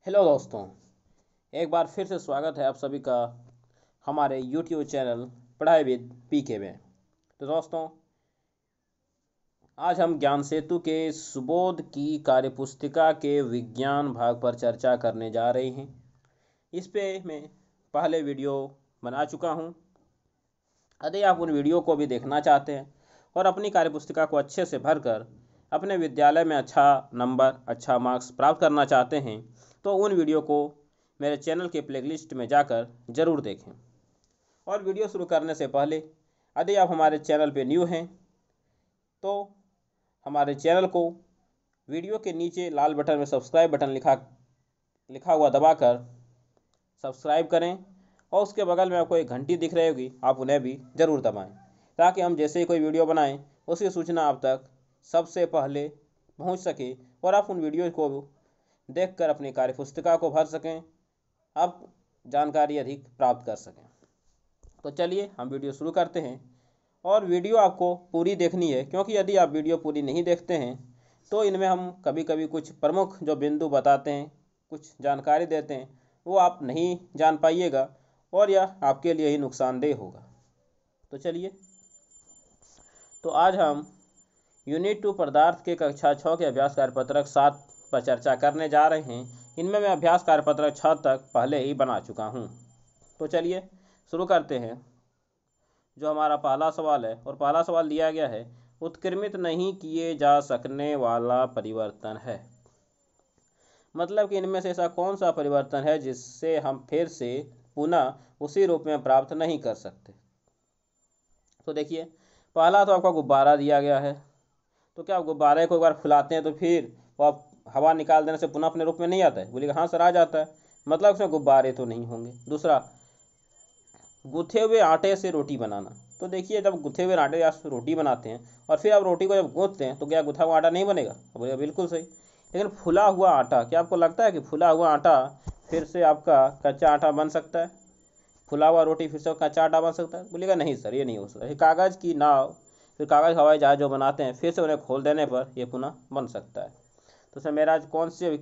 Hello दोस्तों, एक बार फिर से स्वागत है आप सभी का हमारे यूट्यूब चैनल पढ़ाई विद पीके में। तो दोस्तों, आज हम ज्ञान सेतु के सुबोध की कार्यपुस्तिका के विज्ञान भाग पर चर्चा करने जा रहे हैं। इस पे मैं पहले वीडियो बना चुका हूँ। यदि आप उन वीडियो को भी देखना चाहते हैं और अपनी कार्यपुस्तिका को अच्छे से भरकर अपने विद्यालय में अच्छा नंबर, अच्छा मार्क्स प्राप्त करना चाहते हैं, तो उन वीडियो को मेरे चैनल के प्लेलिस्ट में जाकर ज़रूर देखें। और वीडियो शुरू करने से पहले यदि आप हमारे चैनल पर न्यू हैं तो हमारे चैनल को वीडियो के नीचे लाल बटन में सब्सक्राइब बटन लिखा हुआ दबाकर सब्सक्राइब करें और उसके बगल में आपको एक घंटी दिख रही होगी, आप उन्हें भी ज़रूर दबाएं ताकि हम जैसे ही कोई वीडियो बनाएं उसकी सूचना आप तक सबसे पहले पहुंच सके और आप उन वीडियो को देखकर अपनी कार्यपुस्तिका को भर सकें, आप जानकारी अधिक प्राप्त कर सकें। तो चलिए हम वीडियो शुरू करते हैं। और वीडियो आपको पूरी देखनी है, क्योंकि यदि आप वीडियो पूरी नहीं देखते हैं तो इनमें हम कभी कभी कुछ प्रमुख जो बिंदु बताते हैं, कुछ जानकारी देते हैं, वो आप नहीं जान पाइएगा और यह आपके लिए ही नुकसानदेह होगा। तो चलिए, तो आज हम यूनिट 2 पदार्थ के कक्षा 6 के अभ्यास कार्यपत्रक 7 पर चर्चा करने जा रहे हैं। इनमें मैं अभ्यास कार्यपत्रक 6 तक पहले ही बना चुका हूँ। तो चलिए शुरू करते हैं। जो हमारा पहला सवाल है, और पहला सवाल दिया गया है, उत्क्रमित नहीं किए जा सकने वाला परिवर्तन है। मतलब कि इनमें से ऐसा कौन सा परिवर्तन है जिससे हम फिर से पुनः उसी रूप में प्राप्त नहीं कर सकते। तो देखिए, पहला तो आपका गुब्बारा दिया गया है। तो क्या आप गुब्बारे को एक बार फुलाते हैं तो फिर वो आप हवा निकाल देने से पुनः अपने रूप में नहीं आता है? बोलिएगा हाँ सर, आ जाता है। मतलब उसमें गुब्बारे तो नहीं होंगे। दूसरा, गूथे हुए आटे से रोटी बनाना। तो देखिए, जब गूथे हुए आटे से रोटी बनाते हैं और फिर आप रोटी को जब गूंथते हैं तो क्या गुथा हुआ आटा नहीं बनेगा? बोलिएगा बिल्कुल सही। लेकिन फुला हुआ आटा, क्या आपको लगता है कि फुला हुआ आटा फिर से आपका कच्चा आटा बन सकता है? फुला हुआ रोटी फिर से कच्चा आटा बन सकता है? बोलिएगा नहीं सर, ये नहीं हो सकता। कागज़ की नाव, फिर कागज़ हवाई जहाज जो बनाते हैं, फिर से उन्हें खोल देने पर यह पुनः बन सकता है। तो सर, मेरा आज कौन सी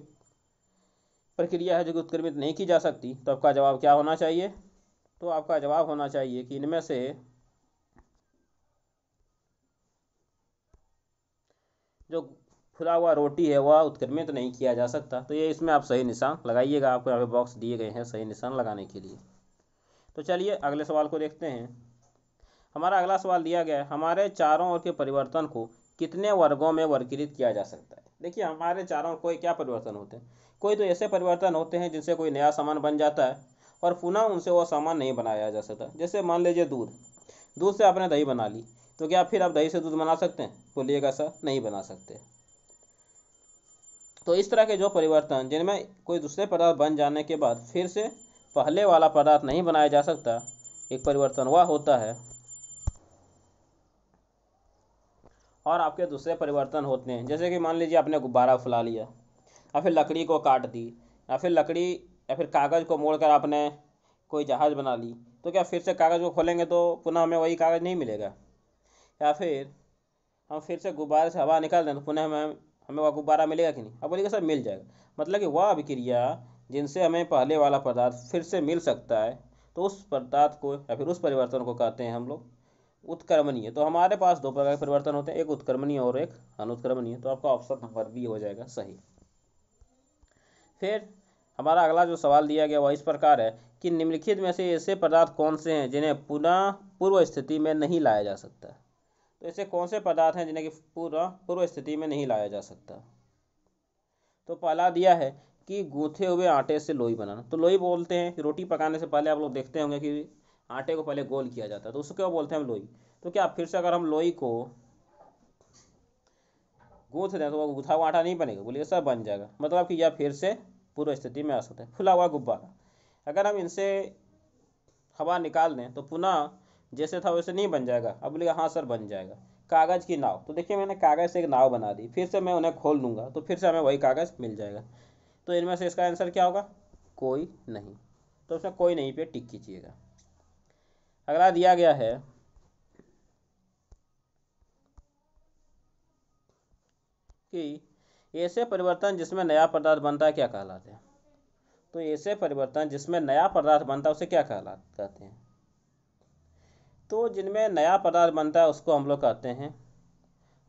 प्रक्रिया है जो कि उत्क्रमित नहीं की जा सकती? तो आपका जवाब क्या होना चाहिए? तो आपका जवाब होना चाहिए कि इनमें से जो फुला हुआ रोटी है वह उत्क्रमित नहीं किया जा सकता। तो ये इसमें आप सही निशान लगाइएगा, आपको यहाँ पे बॉक्स दिए गए हैं सही निशान लगाने के लिए। तो चलिए अगले सवाल को देखते हैं। हमारा अगला सवाल दिया गया है, हमारे चारों ओर के परिवर्तन को कितने वर्गों में वर्गीकृत किया जा सकता है। देखिए, हमारे चारों कोई क्या परिवर्तन होते हैं? कोई तो ऐसे परिवर्तन होते हैं जिनसे कोई नया सामान बन जाता है और पुनः उनसे वो सामान नहीं बनाया जा सकता। जैसे मान लीजिए दूध, दूध से आपने दही बना ली, तो क्या फिर आप दही से दूध बना सकते हैं? बोलिएगा सर, नहीं बना सकते। तो इस तरह के जो परिवर्तन जिनमें कोई दूसरे पदार्थ बन जाने के बाद फिर से पहले वाला पदार्थ नहीं बनाया जा सकता, एक परिवर्तन वह होता है। और आपके दूसरे परिवर्तन होते हैं, जैसे कि मान लीजिए आपने गुब्बारा फुला लिया, या फिर लकड़ी को काट दी, या फिर कागज़ को मोड़कर आपने कोई जहाज़ बना ली। तो क्या फिर से कागज़ को खोलेंगे तो पुनः हमें वही कागज़ नहीं मिलेगा? या फिर हम फिर से गुब्बारे से हवा निकाल दें तो पुनः हमें हमें वह गुब्बारा मिलेगा कि नहीं? अब बोलिएगा सर, मिल जाएगा। मतलब कि वह अभिक्रिया जिनसे हमें पहले वाला पदार्थ फिर से मिल सकता है, तो उस पदार्थ को या फिर उस परिवर्तन को कहते हैं हम लोग उत्क्रमणीय। तो हमारे पास दो प्रकार के परिवर्तन होते हैं, एक उत्क्रमणीय और एक अनुत्क्रमणीय। तो आपका ऑप्शन नंबर बी हो जाएगा सही। फिर हमारा अगला जो सवाल दिया गया वह इस प्रकार है कि निम्नलिखित में से ऐसे पदार्थ कौन से हैं जिन्हें पुनः पूर्व स्थिति में नहीं लाया जा सकता? तो ऐसे कौन से पदार्थ हैं जिन्हें कि पूर्व स्थिति में नहीं लाया जा सकता? तो पहला दिया है कि गूंथे हुए आटे से लोई बनाना। तो लोई बोलते हैं कि रोटी पकाने से पहले आप लोग देखते होंगे कि आटे को पहले गोल किया जाता है, तो उसको क्या बोलते हैं हम? लोई। तो क्या फिर से अगर हम लोई को गूंथ दें तो वो गूंथा हुआ आटा नहीं बनेगा? बोलिए सर, बन जाएगा। मतलब कि यह फिर से पूर्व स्थिति में आ सकता है। फुला हुआ गुब्बारा, अगर हम इनसे हवा निकाल दें तो पुनः जैसे था वैसे नहीं बन जाएगा? अब बोलेगा हाँ सर, बन जाएगा। कागज़ की नाव, तो देखिए मैंने कागज़ से एक नाव बना दी, फिर से मैं उन्हें खोल दूंगा तो फिर से हमें वही कागज़ मिल जाएगा। तो इनमें से इसका आंसर क्या होगा? कोई नहीं। तो उसमें कोई नहीं पे टिक कीजिएगा। अगला दिया गया है कि ऐसे परिवर्तन जिसमें नया पदार्थ बनता है क्या कहलाते हैं? तो ऐसे परिवर्तन जिसमें नया पदार्थ बनता है उसे क्या कहते हैं? तो जिनमें नया पदार्थ बनता है उसको हम लोग कहते हैं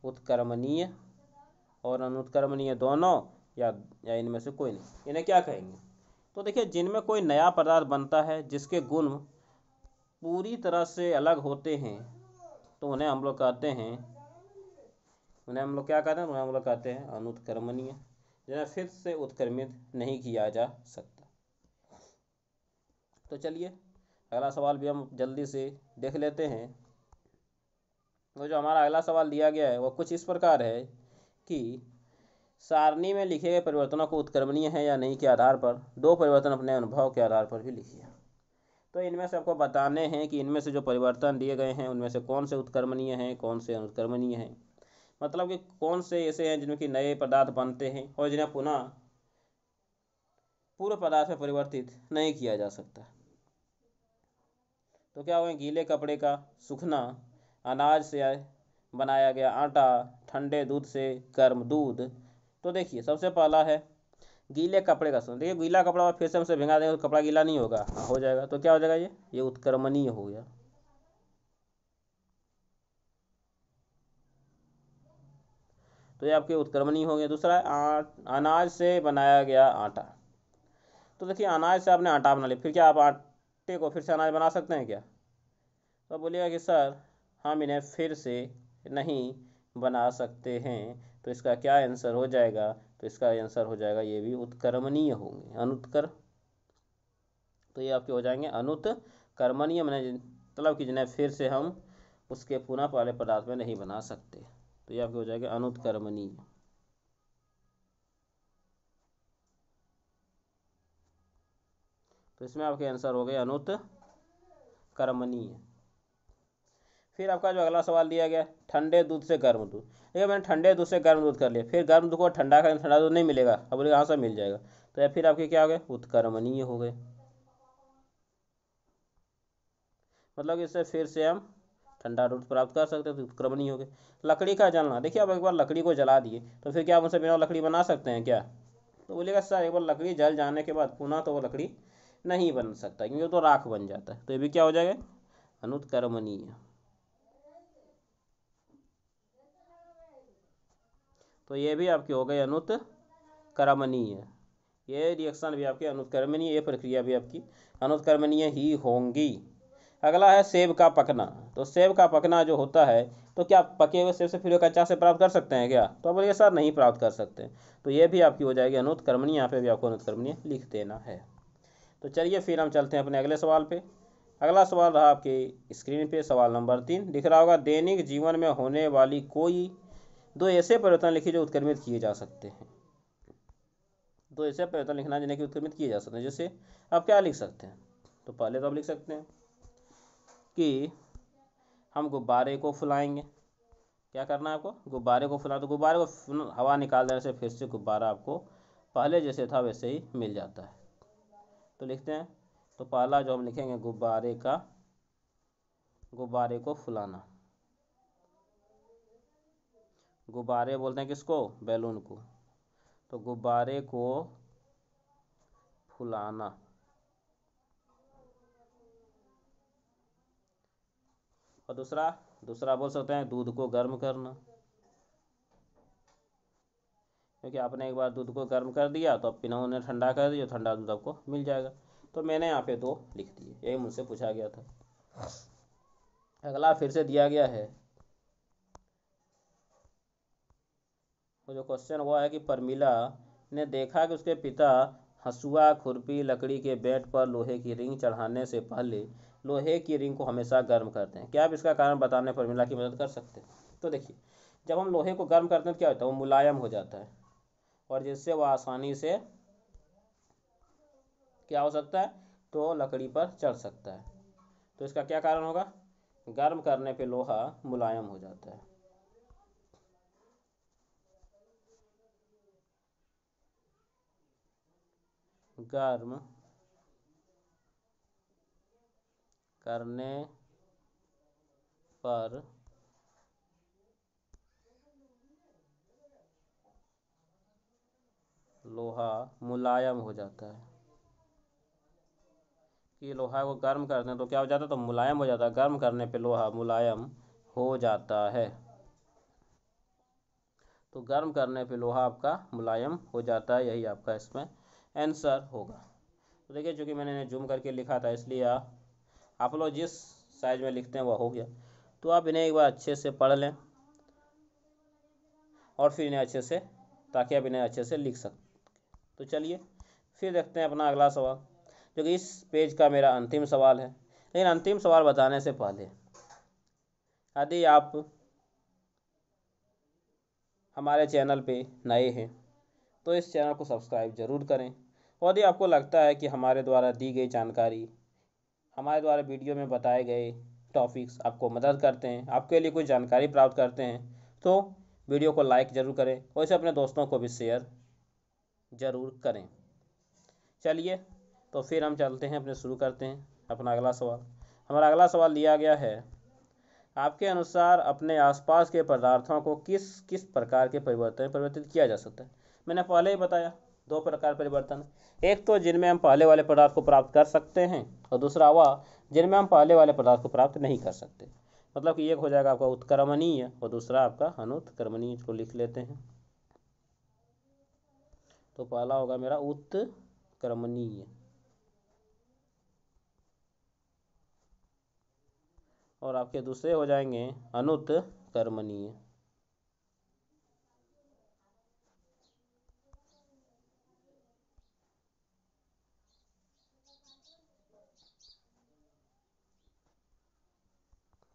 उत्क्रमणीय और अनुत्क्रमणीय दोनों, या इनमें से कोई नहीं। इन्हें क्या कहेंगे? तो देखिए, जिनमें कोई नया पदार्थ बनता है जिसके गुण पूरी तरह से अलग होते हैं तो उन्हें हम लोग कहते हैं, उन्हें हम लोग क्या कहते हैं? उन्हें हम लोग कहते हैं अनुत्क्रमणीय, जिन्हें फिर से उत्क्रमित नहीं किया जा सकता। तो चलिए अगला सवाल भी हम जल्दी से देख लेते हैं। वो जो हमारा अगला सवाल दिया गया है वो कुछ इस प्रकार है कि सारणी में लिखे गए परिवर्तनों को उत्क्रमणीय है या नहीं के आधार पर दो परिवर्तन अपने अनुभव के आधार पर भी लिखिए। तो इनमें से आपको बताने हैं कि इनमें से जो परिवर्तन दिए गए हैं उनमें से कौन से उत्क्रमणीय हैं, कौन से अनुत्क्रमणीय हैं। मतलब कि कौन से ऐसे हैं जिनमें कि नए पदार्थ बनते हैं और जिन्हें पुनः पूर्व पदार्थ में परिवर्तित नहीं किया जा सकता। तो क्या होगा? गीले कपड़े का सूखना, अनाज से बनाया गया आटा, ठंडे दूध से गर्म दूध। तो देखिए सबसे पहला है गीले कपड़े का सूखना। देखिए गीला कपड़ा फिर से हमसे भिंगा देंगे तो कपड़ा गीला नहीं होगा? हो जाएगा। तो क्या हो जाएगा? ये उत्क्रमणीय हो गया। तो ये आपके उत्क्रमणीय हो गए। दूसरा है अनाज से बनाया गया आटा। तो देखिए अनाज से आपने आटा बना लिया, फिर क्या आप आटे को फिर से अनाज बना सकते हैं क्या? तो बोलिएगा कि सर हम इन्हें फिर से नहीं बना सकते हैं। तो इसका क्या आंसर हो जाएगा? तो इसका आंसर हो जाएगा ये भी उत्क्रमणीय होंगे, अनुत्कर। तो ये आपके हो जाएंगे अनुत्क्रमणीय, मतलब कि जिन्हें फिर से हम उसके पुनः पहले पदार्थ में नहीं बना सकते। तो ये आपके हो जाएगा अनुत्क्रमणीय। तो इसमें आपके आंसर हो गए अनुत्क्रमणीय। फिर आपका जो अगला सवाल दिया गया ठंडे दूध से गर्म दूध। देखिए मैंने ठंडे दूध से गर्म दूध कर लिया, फिर गर्म दूध को ठंडा करें, ठंडा दूध नहीं मिलेगा। अब बोले कहाँ से मिल जाएगा? तो या फिर आपके क्या हो गए? उत्क्रमणीय हो गए। मतलब इससे फिर से हम ठंडा दूध प्राप्त कर सकते हैं, तो उत्क्रमणीय हो गए। लकड़ी का जलना। देखिए अब एक बार लकड़ी को जला दिए तो फिर क्या आप उनसे बिना लकड़ी बना सकते हैं क्या? तो बोलेगा सर एक बार लकड़ी जल जाने के बाद पुनः तो वो लकड़ी नहीं बन सकता, क्योंकि वो तो राख बन जाता है। तो ये भी क्या हो जाएगा? अनुत्क्रमणीय। तो ये भी आपकी हो गई अनुत्क्रमणीय। ये रिएक्शन भी आपकी अनुत्क्रमणीय, ये प्रक्रिया भी आपकी अनुत्क्रमणीय ही होंगी। अगला है सेब का पकना। तो सेब का पकना जो होता है, तो क्या पके हुए सेब से फिर कच्चा से प्राप्त कर सकते हैं क्या? तो बोलिए सर नहीं प्राप्त कर सकते। तो ये भी आपकी हो जाएगी अनुत्क्रमणीय। यहाँ पे भी आपको अनुत्क्रमणीय लिख देना है। तो चलिए फिर हम चलते हैं अपने अगले सवाल पे। अगला सवाल रहा आपकी स्क्रीन पे, सवाल नंबर 3 दिख रहा होगा। दैनिक जीवन में होने वाली कोई दो ऐसे परिवर्तन लिखिए जो उत्क्रमित किए जा सकते हैं। दो ऐसे परिवर्तन लिखना जिन्हें कि उत्क्रमित किए जा सकते हैं। जैसे आप क्या लिख सकते हैं? तो पहले तो आप लिख सकते हैं कि हम गुब्बारे को फुलाएंगे। क्या करना है आपको? गुब्बारे को फुला। तो गुब्बारे को हवा निकाल देने से फिर से गुब्बारा आपको पहले जैसे था वैसे ही मिल जाता है। तो लिखते हैं। तो पहला जो हम लिखेंगे गुब्बारे को फुलाना। गुब्बारे बोलते हैं किसको? बैलून को। तो गुब्बारे को फुलाना। और दूसरा बोल सकते हैं दूध को गर्म करना, क्योंकि आपने एक बार दूध को गर्म कर दिया तो अब बिना उन्हें ठंडा कर दिया, ठंडा दूध आपको मिल जाएगा। तो मैंने यहाँ पे दो लिख दिए, यही मुझसे पूछा गया था। अगला फिर से दिया गया है, वो जो क्वेश्चन हुआ है कि परमिला ने देखा कि उसके पिता हंसुआ, खुरपी, लकड़ी के बेंट पर लोहे की रिंग चढ़ाने से पहले लोहे की रिंग को हमेशा गर्म करते हैं। क्या आप इसका कारण बताने परमिला की मदद कर सकते हैं? तो देखिए जब हम लोहे को गर्म करते हैं तो क्या होता है? वो मुलायम हो जाता है और जिससे वह आसानी से क्या हो सकता है? तो लकड़ी पर चढ़ सकता है। तो इसका क्या कारण होगा? गर्म करने पे लोहा मुलायम हो जाता है। गर्म करने पर लोहा मुलायम हो जाता है। कि लोहा को गर्म करते हैं तो क्या हो जाता है, तो मुलायम हो जाता है। गर्म करने पे लोहा मुलायम हो जाता है। तो गर्म करने पे लोहा आपका मुलायम हो जाता है, यही आपका इसमें आंसर होगा। तो देखिए चूँकि मैंने इन्हें जूम करके लिखा था, इसलिए आप लोग जिस साइज में लिखते हैं वह हो गया। तो आप इन्हें एक बार अच्छे से पढ़ लें और फिर इन्हें अच्छे से, ताकि आप इन्हें अच्छे से लिख सकें। तो चलिए फिर देखते हैं अपना अगला सवाल, जो कि इस पेज का मेरा अंतिम सवाल है। लेकिन अंतिम सवाल बताने से पहले, यदि आप हमारे चैनल पे नए हैं तो इस चैनल को सब्सक्राइब ज़रूर करें। और यदि आपको लगता है कि हमारे द्वारा दी गई जानकारी, हमारे द्वारा वीडियो में बताए गए टॉपिक्स आपको मदद करते हैं, आपके लिए कुछ जानकारी प्राप्त करते हैं, तो वीडियो को लाइक ज़रूर करें और इसे अपने दोस्तों को भी शेयर ज़रूर करें। चलिए तो फिर हम चलते हैं, अपने शुरू करते हैं अपना अगला सवाल। हमारा अगला सवाल दिया गया है, आपके अनुसार अपने आसपास के पदार्थों को किस किस प्रकार के परिवर्तित किया जा सकता है। मैंने पहले ही बताया, दो प्रकार परिवर्तन, एक तो जिनमें हम पहले वाले पदार्थ को प्राप्त कर सकते हैं, और दूसरा वह जिनमें हम पहले वाले पदार्थ को प्राप्त नहीं कर सकते। मतलब कि एक हो जाएगा आपका उत्क्रमणीय और दूसरा आपका अनुत्क्रमणीय। इसको लिख लेते हैं। तो पहला होगा मेरा उत्क्रमणीय और आपके दूसरे हो जाएंगे अनुत्क्रमणीय।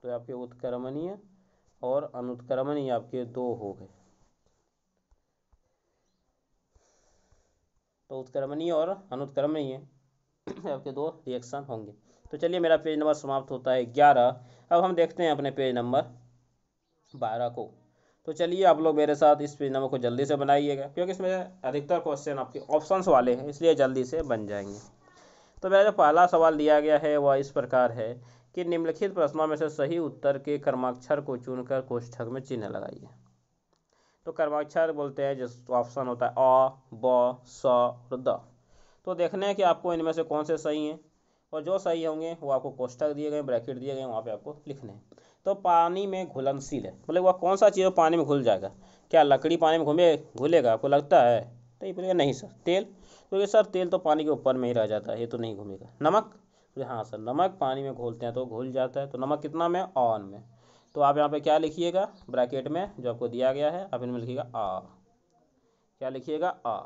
तो आपके उत्क्रमणीय और अनुत्क्रमणीय आपके दो हो गए। तो उत्क्रमणीय और अनुत्क्रमणीय आपके दो रिएक्शन होंगे। तो चलिए मेरा पेज नंबर समाप्त होता है 11। अब हम देखते हैं अपने पेज नंबर 12 को। तो चलिए आप लोग मेरे साथ इस पेज नंबर को जल्दी से बनाइएगा, क्योंकि इसमें अधिकतर क्वेश्चन आपके ऑप्शंस वाले हैं, इसलिए जल्दी से बन जाएंगे। तो मेरा जो पहला सवाल दिया गया है वह इस प्रकार है कि निम्नलिखित प्रश्नों में से सही उत्तर के क्रमाक्षर को चुनकर कोष्ठक में चिन्ह लगाइए। तो क्रमाक्षर बोलते हैं जिस ऑप्शन होता है अ, ब, स और द। तो देखना है कि आपको इनमें से कौन से सही हैं, और जो सही होंगे वो आपको कोष्ठक दिए गए, ब्रैकेट दिए गए, वहाँ पे आपको लिखने हैं। तो पानी में घुलनशील है, मतलब वह कौन सा चीज़ पानी में घुल जाएगा। क्या लकड़ी पानी में घुलेगा, आपको लगता है? तो ये बोलेगा नहीं सर। तेल? तो ये सर तेल तो पानी के ऊपर में ही रह जाता है, ये तो नहीं घूमेगा। नमक? तो हाँ सर, नमक पानी में घोलते हैं तो घुल जाता है। तो नमक कितना में? ऑन में। तो आप यहाँ पे क्या लिखिएगा, ब्रैकेट में जो आपको दिया गया है आप इनमें लिखिएगा आ। क्या लिखिएगा? आ।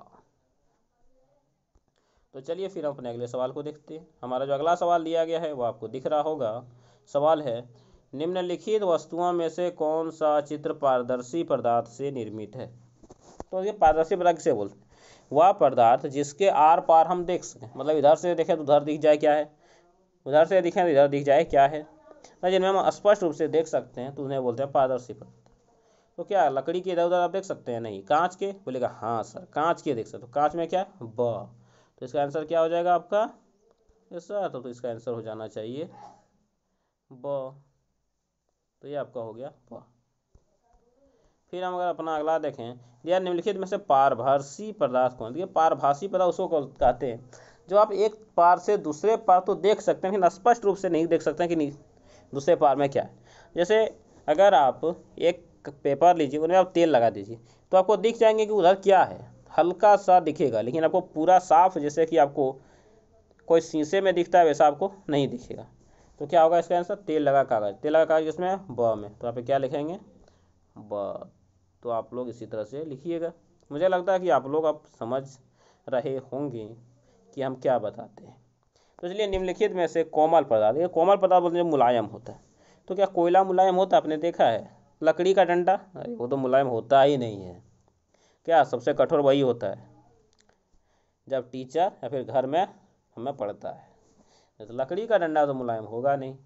तो चलिए फिर हम अपने अगले सवाल को देखते हैं। हमारा जो अगला सवाल दिया गया है वो आपको दिख रहा होगा। सवाल है, निम्नलिखित वस्तुओं में से कौन सा चित्र पारदर्शी पदार्थ से निर्मित है। तो ये पारदर्शी पदार्थ किसे बोलते हैं? वह पदार्थ जिसके आर पार हम देख सकें, मतलब इधर से देखें तो उधर दिख जाए क्या है, उधर से दिखें तो इधर दिख जाए क्या है, जिनमें हम स्पष्ट रूप से देख सकते हैं तो उन्हें बोलते हैं पारदर्शी पदार्थ। तो क्या लकड़ी के इधर उधर आप देख सकते हैं? नहीं। कांच के? बोलेगा हाँ सर कांच के देख सकते हो। कांच में क्या है? ब। तो इसका आंसर क्या हो जाएगा आपका? Yes sir. तो इसका आंसर हो जाना चाहिए ब। तो ये आपका हो गया ब। फिर हम अगर अपना अगला देखें, यह निम्नलिखित में से पारभासी पदार्थ कौन? देखिए पारभासी पदार्थ उसको कहते हैं जो आप एक पार से दूसरे पार तो देख सकते हैं, लेकिन स्पष्ट रूप से नहीं देख सकते हैं कि नहीं दूसरे पार में क्या है। जैसे अगर आप एक पेपर लीजिए, उनमें आप तेल लगा दीजिए तो आपको दिख जाएंगे कि उधर क्या है, हल्का सा दिखेगा, लेकिन आपको पूरा साफ, जैसे कि आपको कोई शीशे में दिखता है वैसा आपको नहीं दिखेगा। तो क्या होगा इसका आंसर? तेल लगा कागज। तेल लगा कागज किसमें? ब में। तो आप क्या लिखेंगे? ब। तो आप लोग इसी तरह से लिखिएगा। मुझे लगता है कि आप लोग अब समझ रहे होंगे कि हम क्या बताते हैं। तो चलिए निम्नलिखित में से कोमल पदार्थ, ये कोमल पदार्थ बोलते हैं मुलायम होता है। तो क्या कोयला मुलायम होता है? आपने देखा है? लकड़ी का डंडा, अरे वो तो मुलायम होता ही नहीं है। क्या सबसे कठोर वही होता है जब टीचर या फिर घर में हमें पढ़ता है। तो लकड़ी का डंडा तो मुलायम होगा नहीं,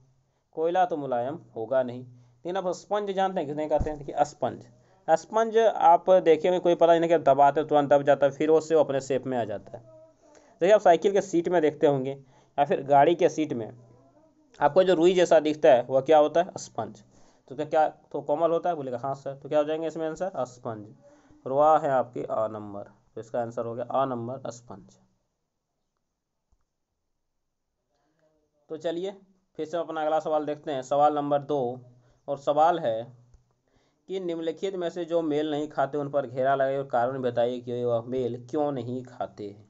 कोयला तो मुलायम होगा नहीं। लेकिन आप स्पंज जानते हैं किसने कहते हैं? देखिए स्पंज। स्पंज आप देखेंगे कोई पता नहीं क्या दबाते तुरंत दब जाता है, फिर उससे वो अपने शेप में आ जाता है। देखिए आप साइकिल के सीट में देखते होंगे या फिर गाड़ी के सीट में आपको जो रुई जैसा दिखता है वह क्या होता है? स्पंज। तो क्या तो कोमल होता है? बोलेगा हाँ सर। तो क्या हो जाएंगे इसमें आंसर? स्पंज। और वह है आपकी अ नंबर। तो इसका आंसर हो गया अ नंबर, स्पंज। तो चलिए फिर से अपना अगला सवाल देखते हैं, सवाल नंबर 2। और सवाल है कि निम्नलिखित में से जो मेल नहीं खाते उन पर घेरा लगाइए और कारण बताइए कि वह मेल क्यों नहीं खाते हैं।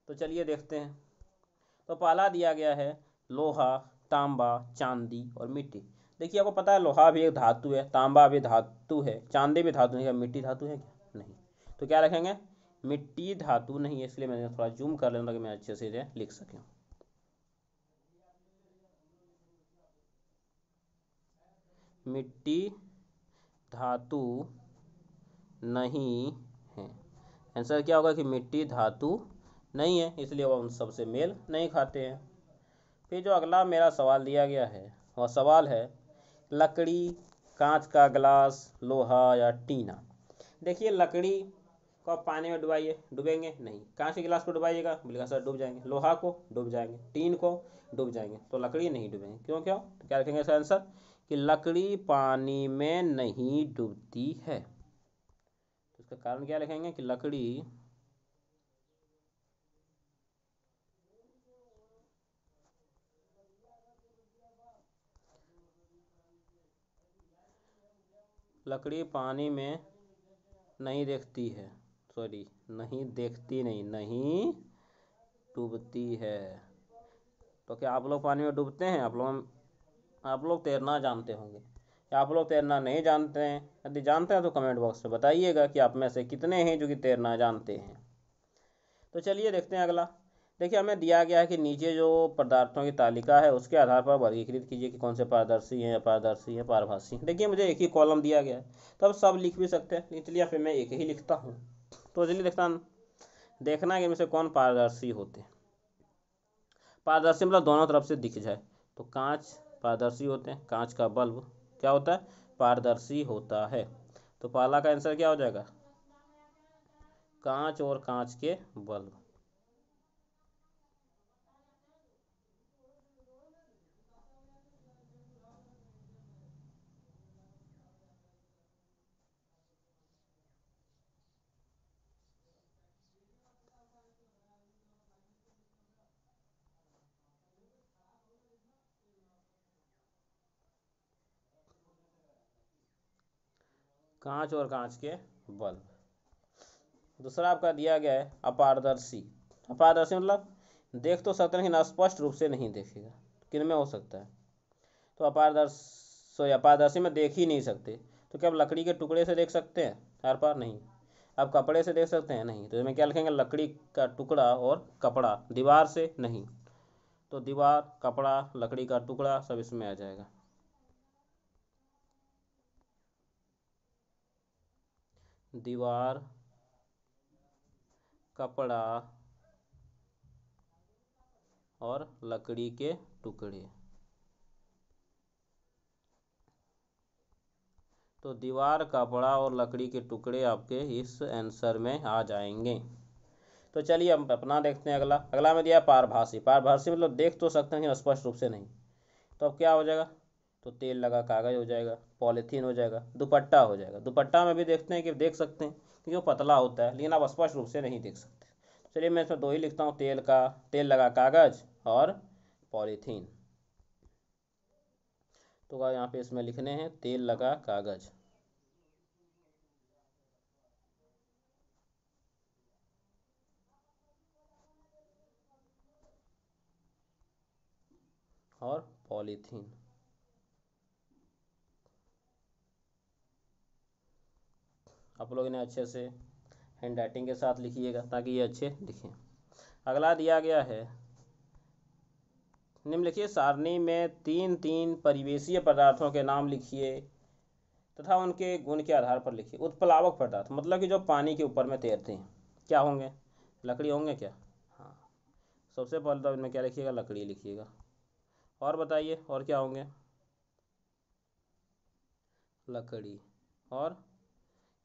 तो चलिए देखते हैं। तो पहला दिया गया है लोहा, तांबा, चांदी और मिट्टी। देखिए आपको पता है लोहा भी एक धातु है, तांबा भी धातु है, चांदी भी धातु है, क्या मिट्टी धातु है क्या? नहीं। तो क्या रखेंगे? मिट्टी धातु नहीं है, इसलिए मैंने थोड़ा जूम कर लेना ताकि मैं अच्छे से इसे लिख सकूँ। मिट्टी धातु नहीं है। आंसर क्या होगा कि मिट्टी धातु नहीं है, इसलिए वह उन सबसे मेल नहीं खाते हैं। फिर जो अगला मेरा सवाल दिया गया है वह सवाल है लकड़ी, कांच का गिलास, लोहा या टीना। देखिए लकड़ी को आप पानी में डुबाइए, डूबेंगे नहीं। कांच के गिलास को डुबाइएगा, बोलेगा सर डूब जाएंगे। लोहा को डूब जाएंगे, टीन को डूब जाएंगे, तो लकड़ी नहीं डूबेंगे। क्यों क्यों? तो क्या रखेंगे इसका आंसर कि लकड़ी पानी में नहीं डूबती है। तो इसका कारण क्या लिखेंगे कि लकड़ी पानी में नहीं देखती है, सॉरी नहीं देखती नहीं, नहीं डूबती है। तो क्या आप लोग पानी में डूबते हैं? आप लोग तैरना जानते होंगे या आप लोग तैरना नहीं जानते हैं? यदि जानते हैं तो कमेंट बॉक्स में बताइएगा कि आप में से कितने हैं जो कि तैरना जानते हैं। तो चलिए देखते हैं अगला। देखिए हमें दिया गया है कि नीचे जो पदार्थों की तालिका है उसके आधार पर वर्गीकृत कीजिए कि कौन से पारदर्शी हैं, अपारदर्शी हैं, पारभासी। देखिए मुझे एक ही कॉलम दिया गया है तो अब सब लिख भी सकते हैं, इसलिए फिर मैं एक ही लिखता हूँ। तो चलिए देखना है कि इनमें से कौन पारदर्शी होते हैं। पारदर्शी मतलब दोनों तरफ से दिख जाए। तो कांच पारदर्शी होते हैं, कांच का बल्ब क्या होता है? पारदर्शी होता है। तो पहला का आंसर क्या हो जाएगा? कांच और कांच के बल्ब। कांच और कांच के बल्ब। दूसरा आपका दिया गया है अपारदर्शी। अपारदर्शी मतलब देख तो सकते हैं लेकिन स्पष्ट रूप से नहीं देखेगा। किन में हो सकता है? तो अपारदर्शी में देख ही नहीं सकते। तो क्या आप लकड़ी के टुकड़े से देख सकते हैं आर पार? नहीं। आप कपड़े से देख सकते हैं? नहीं। तो इसमें क्या लिखेंगे? लकड़ी का टुकड़ा और कपड़ा। दीवार से नहीं। तो दीवार, कपड़ा, लकड़ी का टुकड़ा सब इसमें आ जाएगा। दीवार, कपड़ा और लकड़ी के टुकड़े। तो दीवार, कपड़ा और लकड़ी के टुकड़े आपके इस आंसर में आ जाएंगे। तो चलिए हम अपना देखते हैं अगला। अगला में दिया पारभासी। पारभासी मतलब देख तो सकते हैं स्पष्ट रूप से नहीं। तो अब क्या हो जाएगा? तो तेल लगा कागज हो जाएगा, पॉलीथीन हो जाएगा, दुपट्टा हो जाएगा। दुपट्टा में भी देखते हैं कि देख सकते हैं क्योंकि वो पतला होता है लेकिन आप स्पष्ट रूप से नहीं देख सकते। चलिए मैं इसमें दो ही लिखता हूँ, तेल लगा कागज और पॉलीथीन। तो यहाँ पे इसमें लिखने हैं तेल लगा कागज और पॉलीथीन। आप लोग इन्हें अच्छे से हैंड राइटिंग के साथ लिखिएगा ताकि ये अच्छे दिखें। अगला दिया गया है निम्नलिखित सारणी में तीन तीन परिवेशीय पदार्थों के नाम लिखिए तथा उनके गुण के आधार पर लिखिए। उत्प्लावक पदार्थ मतलब कि जो पानी के ऊपर में तैरते हैं, क्या होंगे? लकड़ी होंगे क्या? हाँ। सबसे पहले तो इनमें क्या लिखिएगा? लकड़ी लिखिएगा। और बताइए और क्या होंगे? लकड़ी और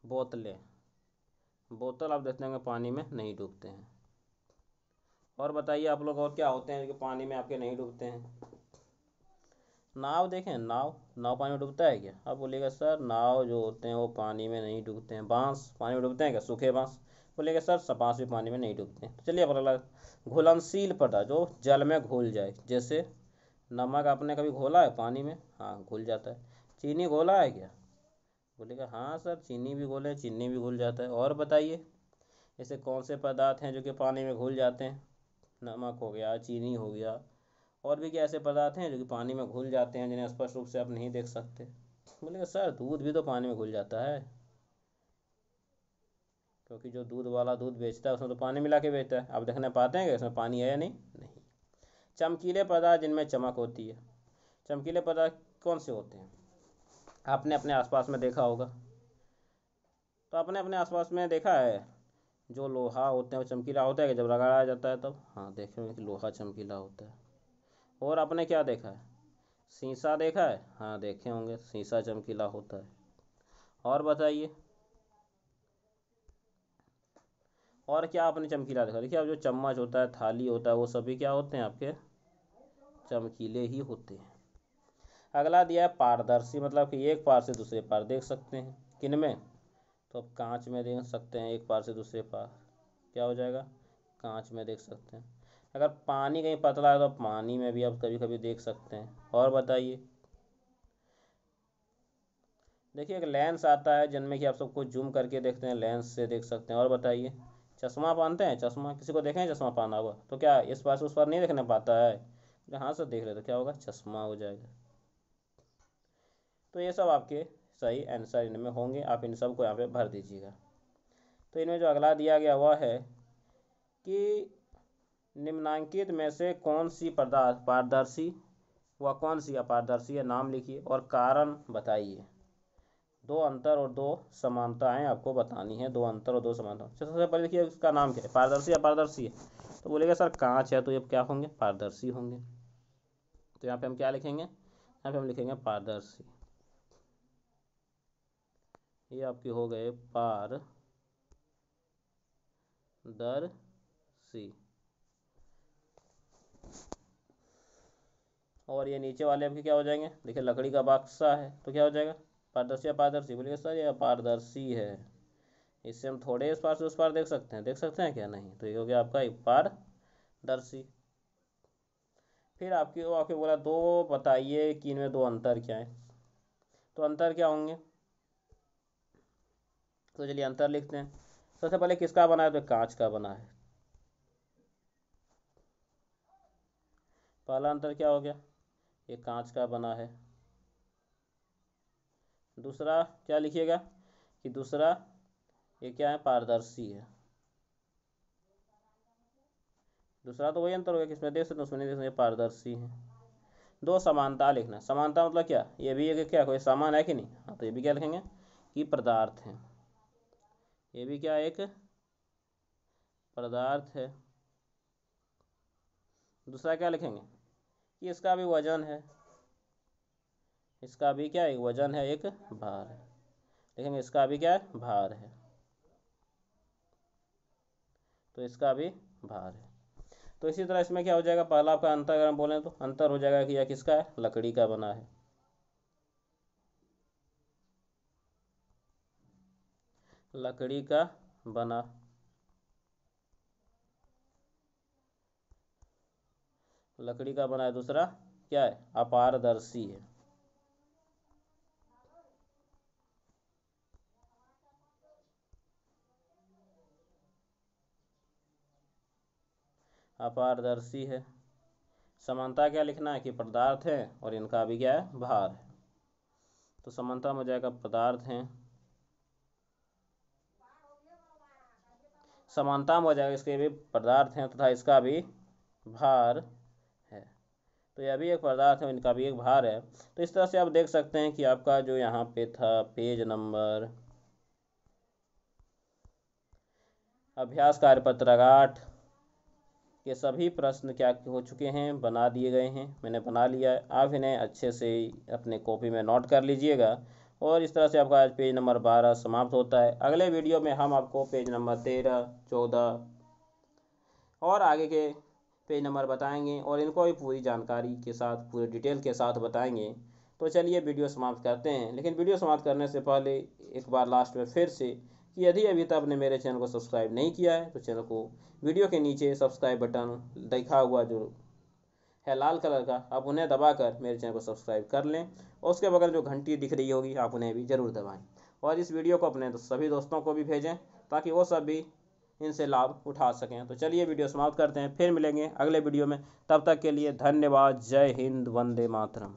बोतलें। बोतल आप देखते हैं पानी में नहीं डूबते हैं। और बताइए आप लोग और क्या होते हैं जो पानी में आपके नहीं डूबते हैं? नाव देखें, नाव। नाव पानी में डूबता है क्या? आप बोलिएगा सर नाव जो होते हैं वो पानी में नहीं डूबते हैं। बांस पानी में डूबते हैं क्या? सूखे बांस। बोलेगा सर सपास भी पानी में नहीं डूबते। तो चलिए अब अगला, घुलनशील पदार्थ जो जल में घुल जाए, जैसे नमक आपने कभी घोला है पानी में? हाँ घुल जाता है। चीनी घोला है क्या? बोलेगा हाँ सर चीनी भी घोले, चीनी भी घुल जाता है। और बताइए ऐसे कौन से पदार्थ हैं जो कि पानी में घुल जाते हैं? नमक हो गया, चीनी हो गया, और भी क्या ऐसे पदार्थ हैं जो कि पानी में घुल जाते हैं जिन्हें स्पष्ट रूप से आप नहीं देख सकते? बोलेगा सर दूध भी तो पानी में घुल जाता है, क्योंकि जो दूध वाला दूध बेचता है उसमें तो पानी मिला के बेचता है। आप देखने पाते हैं कि इसमें पानी है या नहीं? नहीं। चमकीले पदार्थ जिनमें चमक होती है, चमकीले पदार्थ कौन से होते हैं? आपने अपने आसपास में देखा होगा। तो आपने अपने आसपास में देखा है जो लोहा होते हैं वो चमकीला होता है कि जब रगड़ा जाता है तब? हाँ देखे होंगे कि लोहा चमकीला होता है। और आपने क्या देखा है? शीशा देखा है? हाँ देखे होंगे शीशा चमकीला होता है। और बताइए और क्या आपने चमकीला देखा? देखिए अब जो चम्मच होता है, थाली होता है, वो सभी क्या होते हैं आपके? चमकीले ही होते हैं। अगला दिया है पारदर्शी, मतलब कि एक पार से दूसरे पार देख सकते हैं। किन में? तो अब कांच में देख सकते हैं एक पार से दूसरे पार। क्या हो जाएगा? कांच में देख सकते हैं। अगर पानी कहीं पतला है तो पानी में भी आप कभी कभी देख सकते हैं। और बताइए, देखिए एक लेंस आता है जिनमें कि आप सबको जूम करके देखते हैं, लेंस से देख सकते हैं। और बताइए, चश्मा पहनते हैं, चश्मा किसी को देखें चश्मा पहना हुआ तो क्या इस पार से उस पार नहीं देखने पाता है? हाँ से देख ले तो क्या होगा? चश्मा हो जाएगा। तो ये सब आपके सही आंसर इनमें होंगे, आप इन सब को यहाँ पे भर दीजिएगा। तो इनमें जो अगला दिया गया हुआ है कि निम्नांकित में से कौन सी पदार्थ पारदर्शी व कौन सी अपारदर्शी है, नाम लिखिए और कारण बताइए। दो अंतर और दो समानताएं आपको बतानी है, दो अंतर और दो समानता। सबसे पहले देखिए उसका नाम क्या है, पारदर्शी अपारदर्शी है। तो बोलेगा सर कांच है तो ये क्या होंगे? पारदर्शी होंगे। तो यहाँ पे हम क्या लिखेंगे? यहाँ पे हम लिखेंगे पारदर्शी। ये आपके हो गए पारदर्शी। और ये नीचे वाले आपके क्या हो जाएंगे? देखिए लकड़ी का बक्सा है तो क्या हो जाएगा? पारदर्शी अपारदर्शी? बोलिए सर ये अपारदर्शी है, इससे हम थोड़े इस पार से उस पार देख सकते हैं, देख सकते हैं क्या? नहीं। तो ये हो गया आपका पारदर्शी। फिर आपके वो आपके बोला दो बताइए कि इनमें दो अंतर क्या है। तो अंतर क्या होंगे? तो चलिए अंतर लिखते हैं। सबसे पहले किसका बना है? तो कांच का बना है। पहला अंतर क्या हो गया? ये कांच का बना है। दूसरा क्या लिखिएगा कि दूसरा ये क्या है? पारदर्शी है। दूसरा तो वही अंतर हो गया, किसमें देख सकते हैं उसमें नहीं देख सकते, पारदर्शी है। दो समानता लिखना। समानता मतलब क्या? ये भी एक क्या कोई सामान है कि नहीं? हाँ तो ये भी क्या लिखेंगे कि पदार्थ है। ये भी क्या एक पदार्थ है। दूसरा क्या लिखेंगे कि इसका भी वजन है, इसका भी क्या एक वजन है, एक भार है। लिखेंगे इसका भी क्या है? भार है। तो इसका भी भार है। तो इसी तरह इसमें क्या हो जाएगा? पहला आपका अंतर अगर हम बोलें तो अंतर हो जाएगा कि यह किसका है? लकड़ी का बना है। लकड़ी का बना। लकड़ी का बना है। दूसरा क्या है? अपारदर्शी है। अपारदर्शी है। समानता क्या लिखना है कि पदार्थ है और इनका भी क्या है? भार है। तो समानता में हो जाएगा पदार्थ हैं, समानता में हो जाएगा इसके भी पदार्थ हैं तथा इसका भी भार है। तो यह भी एक पदार्थ है, इनका भी एक भार है। तो इस तरह से आप देख सकते हैं कि आपका जो यहाँ पे था पेज नंबर अभ्यास कार्यपत्र 8 के सभी प्रश्न क्या हो चुके हैं? बना दिए गए हैं। मैंने बना लिया है, आप इन्हें अच्छे से अपने कॉपी में नोट कर लीजिएगा। और इस तरह से आपका आज पेज नंबर 12 समाप्त होता है। अगले वीडियो में हम आपको पेज नंबर 13, 14 और आगे के पेज नंबर बताएंगे और इनको भी पूरी जानकारी के साथ, पूरे डिटेल के साथ बताएंगे। तो चलिए वीडियो समाप्त करते हैं। लेकिन वीडियो समाप्त करने से पहले एक बार लास्ट में फिर से कि यदि अभी तक आपने मेरे चैनल को सब्सक्राइब नहीं किया है तो चैनल को वीडियो के नीचे सब्सक्राइब बटन दिखा हुआ जो है लाल कलर का, आप उन्हें दबाकर मेरे चैनल को सब्सक्राइब कर लें और उसके बगल जो घंटी दिख रही होगी आप उन्हें भी ज़रूर दबाएं और इस वीडियो को अपने सभी दोस्तों को भी भेजें ताकि वो सब भी इनसे लाभ उठा सकें। तो चलिए वीडियो समाप्त करते हैं, फिर मिलेंगे अगले वीडियो में। तब तक के लिए धन्यवाद। जय हिंद, वंदे मातरम।